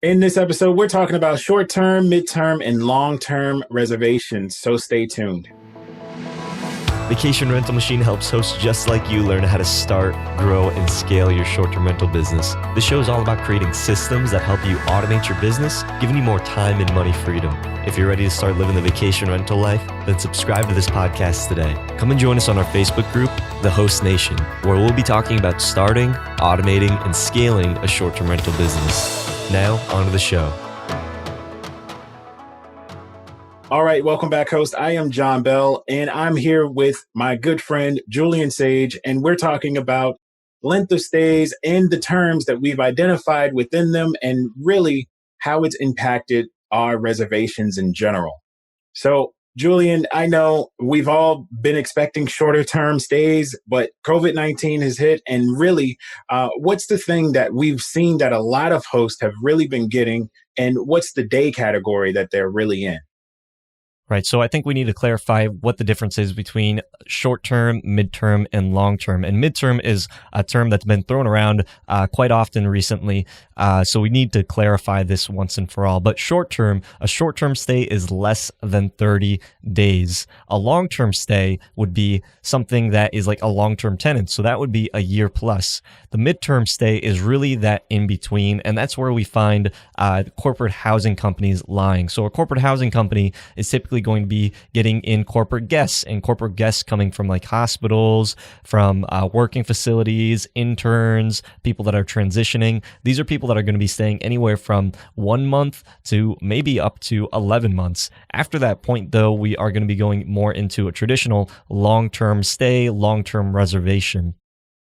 In this episode, we're talking about short-term, mid-term, and long-term reservations, so stay tuned. Vacation Rental Machine helps hosts just like you learn how to start, grow, and scale your short-term rental business. This show is all about creating systems that help you automate your business, giving you more time and money freedom. If you're ready to start living the vacation rental life, then subscribe to this podcast today. Come and join us on our Facebook group, The Host Nation, where we'll be talking about starting, automating, and scaling a short-term rental business. Now, on to the show. All right, welcome back, host. I am John Bell, and I'm here with my good friend, Julian Sage, and we're talking about length of stays and the terms that we've identified within them and really how it's impacted our reservations in general. So, Julian, I know we've all been expecting shorter term stays, but COVID-19 has hit. And really, what's the thing that we've seen that a lot of hosts have really been getting? And what's the day category that they're really in? Right. So I think we need to clarify what the difference is between short-term, mid-term, and long-term. And mid-term is a term that's been thrown around quite often recently. So we need to clarify this once and for all. But a short-term stay is less than 30 days. A long-term stay would be something that is like a long-term tenant. So that would be a year plus. The mid-term stay is really that in between. And that's where we find corporate housing companies lying. So a corporate housing company is typically going to be getting in corporate guests, and corporate guests coming from like hospitals, from working facilities, interns, people that are transitioning. These are people that are going to be staying anywhere from 1 month to maybe up to 11 months. After that point, though, we are going to be going more into a traditional long-term stay, long-term reservation.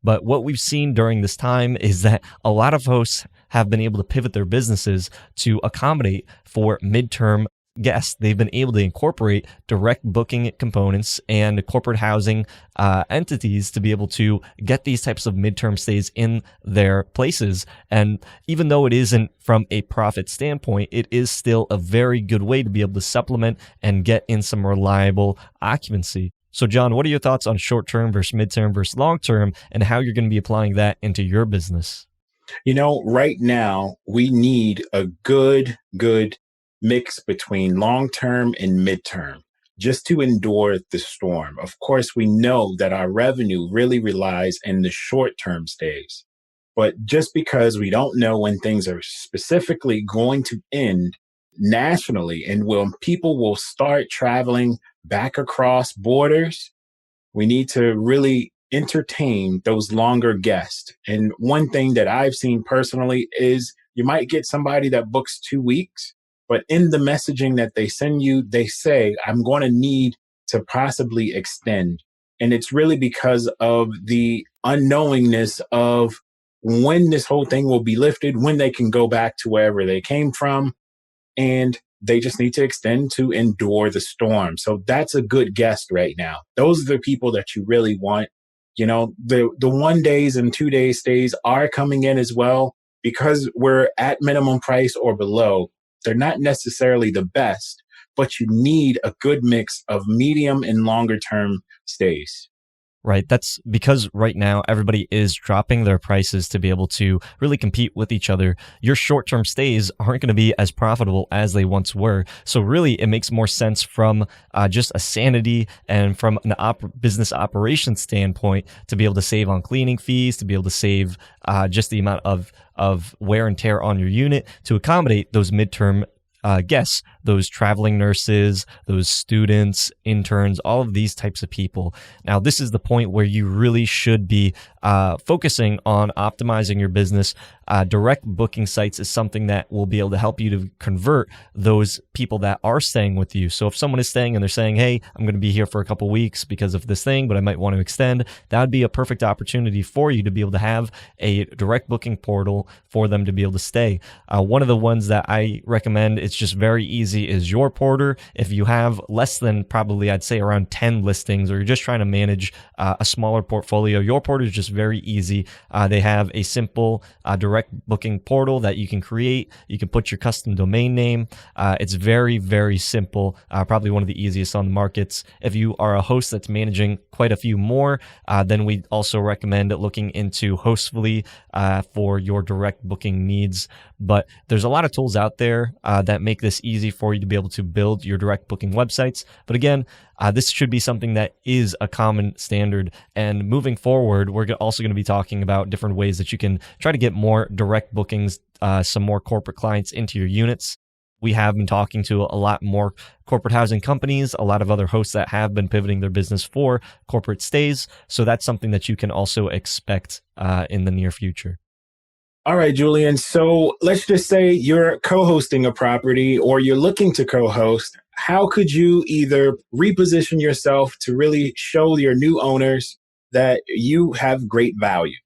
But what we've seen during this time is that a lot of hosts have been able to pivot their businesses to accommodate for midterm guests. They've been able to incorporate direct booking components and corporate housing entities to be able to get these types of midterm stays in their places. And even though it isn't from a profit standpoint, it is still a very good way to be able to supplement and get in some reliable occupancy. So John, what are your thoughts on short-term versus midterm versus long-term and how you're going to be applying that into your business? You know, right now, we need a good mix between long-term and midterm just to endure the storm. Of course, we know that our revenue really relies in the short-term stays. But just because we don't know when things are specifically going to end nationally and when people will start traveling back across borders, we need to really entertain those longer guests. And one thing that I've seen personally is you might get somebody that books 2 weeks, but in the messaging that they send you, they say, I'm going to need to possibly extend. And it's really because of the unknowingness of when this whole thing will be lifted, when they can go back to wherever they came from. And they just need to extend to endure the storm. So that's a good guest right now. Those are the people that you really want. You know, the 1 days and 2 day stays are coming in as well because we're at minimum price or below. They're not necessarily the best, but you need a good mix of medium and longer term stays. Right. That's because right now everybody is dropping their prices to be able to really compete with each other. Your short-term stays aren't going to be as profitable as they once were. So really, it makes more sense from just a sanity and from an business operations standpoint to be able to save on cleaning fees, to be able to save just the amount of wear and tear on your unit to accommodate those midterm guests, those traveling nurses, those students, interns, all of these types of people. Now, this is the point where you really should be focusing on optimizing your business. Direct booking sites is something that will be able to help you to convert those people that are staying with you. So if someone is staying and they're saying, hey, I'm going to be here for a couple weeks because of this thing, but I might want to extend, that would be a perfect opportunity for you to be able to have a direct booking portal for them to be able to stay. One of the ones that I recommend, it's just very easy, is Your Porter. If you have less than probably, I'd say around 10 listings, or you're just trying to manage a smaller portfolio, Your Porter is just very easy. They have a simple direct booking portal that you can create. You can put your custom domain name. It's very, very simple. Probably one of the easiest on the markets. If you are a host that's managing quite a few more, then we also recommend looking into Hostfully for your direct booking needs. But there's a lot of tools out there that make this easy for you to be able to build your direct booking websites. But again, this should be something that is a common standard. And moving forward, we're also going to be talking about different ways that you can try to get more direct bookings, some more corporate clients into your units. We have been talking to a lot more corporate housing companies, a lot of other hosts that have been pivoting their business for corporate stays. So that's something that you can also expect in the near future. All right, Julian. So let's just say you're co-hosting a property or you're looking to co-host. How could you either reposition yourself to really show your new owners that you have great value?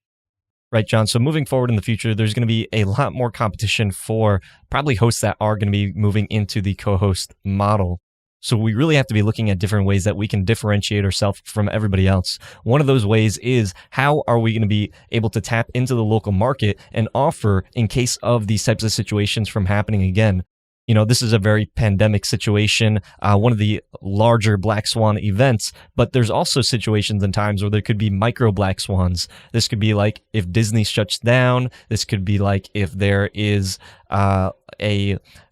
Right, John. So moving forward in the future, there's going to be a lot more competition for probably hosts that are going to be moving into the co-host model. So we really have to be looking at different ways that we can differentiate ourselves from everybody else. One of those ways is, how are we going to be able to tap into the local market and offer in case of these types of situations from happening again? You know, this is a very pandemic situation, one of the larger black swan events, but there's also situations and times where there could be micro black swans. This could be like if Disney shuts down. This could be like if there is a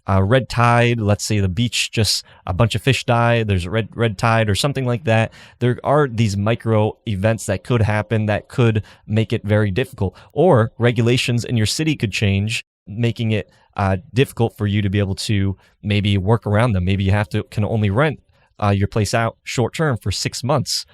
red tide. Let's say the beach, just a bunch of fish die. There's a red tide or something like that. There are these micro events that could happen that could make it very difficult. Or regulations in your city could change, making it difficult for you to be able to maybe work around them. Maybe you can only rent your place out short term for 6 months.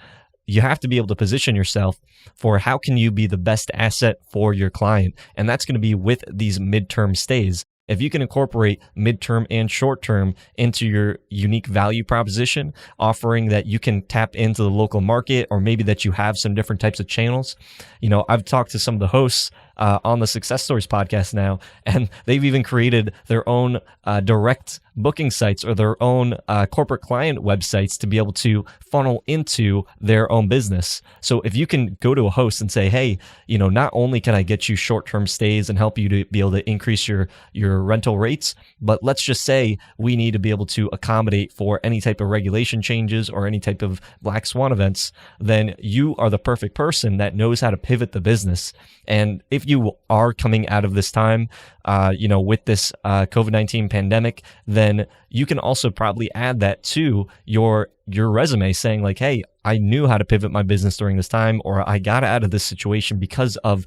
You have to be able to position yourself for how can you be the best asset for your client. And that's going to be with these midterm stays. If you can incorporate midterm and short term into your unique value proposition, offering that you can tap into the local market, or maybe that you have some different types of channels. You know, I've talked to some of the hosts on the Success Stories podcast now, and they've even created their own direct booking sites or their own corporate client websites to be able to funnel into their own business. So if you can go to a host and say, hey, you know, not only can I get you short-term stays and help you to be able to increase your rental rates, but let's just say we need to be able to accommodate for any type of regulation changes or any type of black swan events, then you are the perfect person that knows how to pivot the business. And if you are coming out of this time, with this COVID-19 pandemic, then you can also probably add that to your resume, saying like, hey, I knew how to pivot my business during this time, or I got out of this situation because of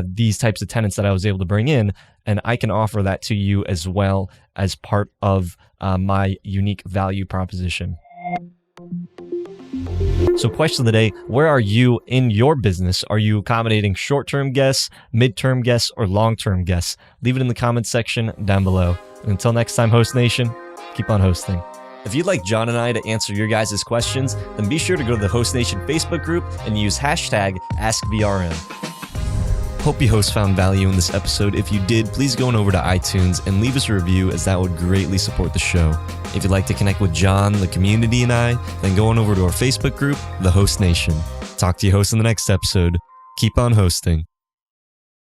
these types of tenants that I was able to bring in, and I can offer that to you as well as part of my unique value proposition. So question of the day, where are you in your business? Are you accommodating short-term guests, mid-term guests, or long-term guests? Leave it in the comments section down below. And until next time, Host Nation, keep on hosting. If you'd like John and I to answer your guys' questions, then be sure to go to the Host Nation Facebook group and use hashtag AskVRM. Hope you hosts found value in this episode. If you did, please go on over to iTunes and leave us a review, as that would greatly support the show. If you'd like to connect with John, the community, and I, then go on over to our Facebook group, The Host Nation. Talk to you hosts in the next episode. Keep on hosting.